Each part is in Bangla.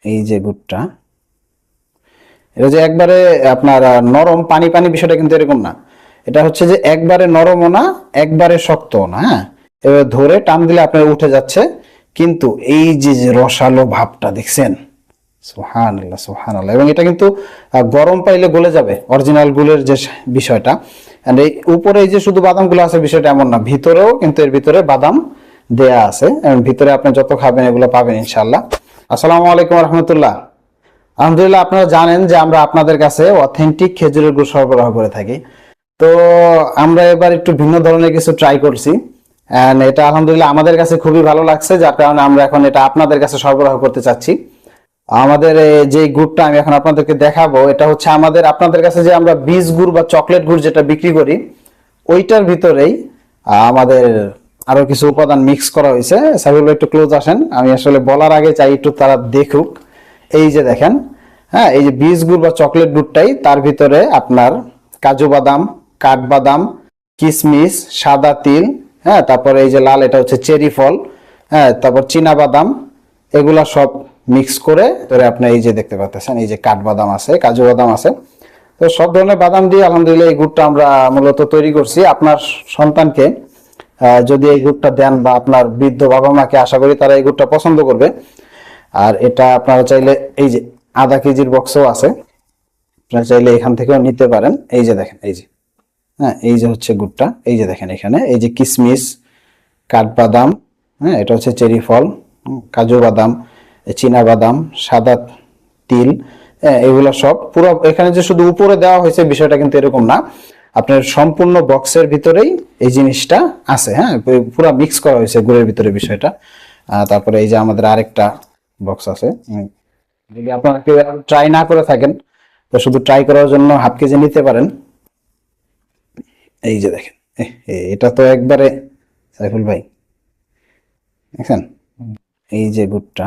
এই যে গুড়টা, এটা যে একবারে আপনার নরম পানি পানি বিষয়টা কিন্তু এরকম না। এটা হচ্ছে যে একবারে নরমও না, একবারে শক্তও না। হ্যাঁ, এবার ধরে টান দিলে আপনার উঠে যাচ্ছে, কিন্তু এই যে যে রসালো ভাবটা দেখছেন, সুবহানাল্লাহ সুবহানাল্লাহ। এবং এটা কিন্তু গরম পাইলে গলে যাবে, অরিজিনাল গুলের যে বিষয়টা। এন্ড এই উপরে এই যে শুধু বাদামগুলো আছে বিষয়টা এমন না, ভিতরেও কিন্তু এর ভিতরে বাদাম দেয়া আছে, এবং ভিতরে আপনি যত খাবেন এগুলো পাবেন ইনশাআল্লাহ। আসসালামু আলাইকুম রহমতুল্লাহ। আলহামদুলিল্লাহ, আপনারা জানেন যে আমরা আপনাদের কাছে অথেন্টিক খেজুরের গুড় সরবরাহ করে থাকি। তো আমরা এবার একটু ভিন্ন ধরনের কিছু ট্রাই করছি, এন্ড এটা আলহামদুলিল্লাহ আমাদের কাছে খুবই ভালো লাগছে, যার কারণে আমরা এখন এটা আপনাদের কাছে সরবরাহ করতে চাচ্ছি। আমাদের যে গুড়টা আমি এখন আপনাদেরকে দেখাবো, এটা হচ্ছে আমাদের আপনাদের কাছে যে আমরা বীজ গুড় বা চকলেট গুড় যেটা বিক্রি করি, ওইটার ভিতরেই আমাদের আরো কিছু উপাদান মিক্স করা হয়েছে। সাইফুল ভাই একটু ক্লোজ আসেন, আমি আসলে বলার আগে চাই একটু তারা দেখুক। এই যে দেখেন, হ্যাঁ, এই যে বীজ গুড় বা চকলেট গুড়টাই, তার ভিতরে আপনার কাজু বাদাম, কাঠবাদাম, কিশমিশ, সাদা তিল, হ্যাঁ, তারপরে এই যে লাল, এটা হচ্ছে চেরি ফল, হ্যাঁ, তারপর চীনা বাদাম, এগুলা সব মিক্স করে ধরে আপনি এই যে দেখতে পাচ্ছেন, এই যে কাঠবাদাম আছে, কাজু বাদাম আছে। তো সব ধরনের বাদাম দিয়ে আলহামদুলিল্লাহ এই গুড়টা আমরা মূলত তৈরি করছি। আপনার সন্তানকে যদি এই গুড়টা দেন, বা আপনার বৃদ্ধ বাবা মাকে, আশা করি তারা এই গুড়টা পছন্দ করবে। আর এটা আপনারা চাইলে এই যে আধা কেজির বক্সও আছে, আপনারা চাইলে এখান থেকেও নিতে পারেন। এই যে দেখেন, এই যে, হ্যাঁ, এই যে হচ্ছে গুড়টা, এই যে দেখেন এখানে এই যে কিশমিশ, কাঠবাদাম, হ্যাঁ, এটা হচ্ছে চেরি ফল, কাজু বাদাম, চীনা বাদাম, সাদা তিল, এগুলো সব পুরো এখানে যে শুধু উপরে দেওয়া হয়েছে বিষয়টা কিন্তু এরকম না, আপনার সম্পূর্ণ বক্সের ভিতরেই এই জিনিসটা আছে। হ্যাঁ, পুরো মিক্স করা হয়েছে গুড়ের ভিতরে বিষয়টা। তারপরে এই যে আমাদের আরেকটা বক্স আছে, যদি আপনারা কেউ ট্রাই না করে থাকেন, তো শুধু ট্রাই করার জন্য হাফ কেজি নিতে পারেন। এই যে দেখেন, এটা তো একবারে সাইফুল ভাই দেখেন, এই যে গুড়টা,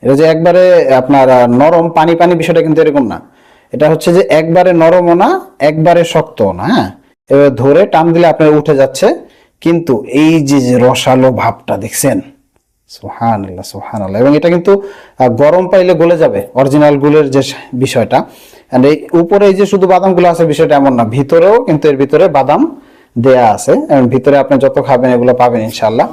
এটা যে একবারে আপনার নরম পানি পানি বিষয়টা কিন্তু এরকম না। এটা হচ্ছে যে একবারে নরমও না, একবারে শক্তও না। হ্যাঁ, এবার ধরে টান দিলে আপনার উঠে যাচ্ছে, কিন্তু এই যে যে রসালো ভাবটা দেখছেন, সুবহানাল্লাহ সুবহানাল্লাহ। এবং এটা কিন্তু গরম পাইলে গলে যাবে, অরিজিনাল গুলের যে বিষয়টা। এন্ড এই উপরে এই যে শুধু বাদামগুলো আছে বিষয়টা এমন না, ভিতরেও কিন্তু এর ভিতরে বাদাম দেয়া আছে, এবং ভিতরে আপনি যত খাবেন এগুলো পাবেন ইনশাআল্লাহ।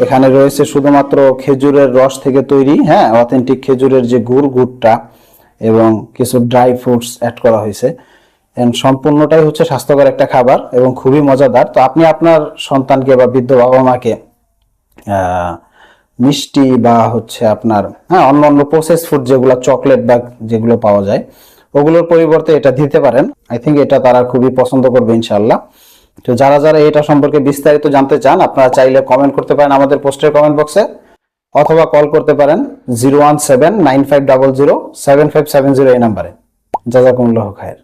এখানে রয়েছে শুধুমাত্র খেজুরের রস থেকে তৈরি, হ্যাঁ, অথেন্টিক খেজুরের যে গুড়টা, এবং কিছু ড্রাই ফ্রুটস অ্যাড করা হয়েছে। সম্পূর্ণটাই হচ্ছে স্বাস্থ্যকর একটা খাবার এবং খুবই মজাদার। তো আপনি আপনার সন্তানকে বা বৃদ্ধ বাবা মাকে মিষ্টি বা হচ্ছে আপনার, হ্যাঁ, অন্য অন্য প্রসেস ফুড যেগুলো চকলেট বা যেগুলো পাওয়া যায়, ওগুলোর পরিবর্তে এটা দিতে পারেন। আই থিঙ্ক এটা তারা খুবই পছন্দ করবে ইনশাআল্লাহ। তো যারা যারা এটা সম্পর্কে বিস্তারিত জানতে চান, আপনারা চাইলে কমেন্ট করতে পারেন আমাদের পোস্টের কমেন্ট বক্সে, অথবা কল করতে পারেন 01795007570 এই নাম্বারে। জাযাকুমুল্লাহু খায়ের।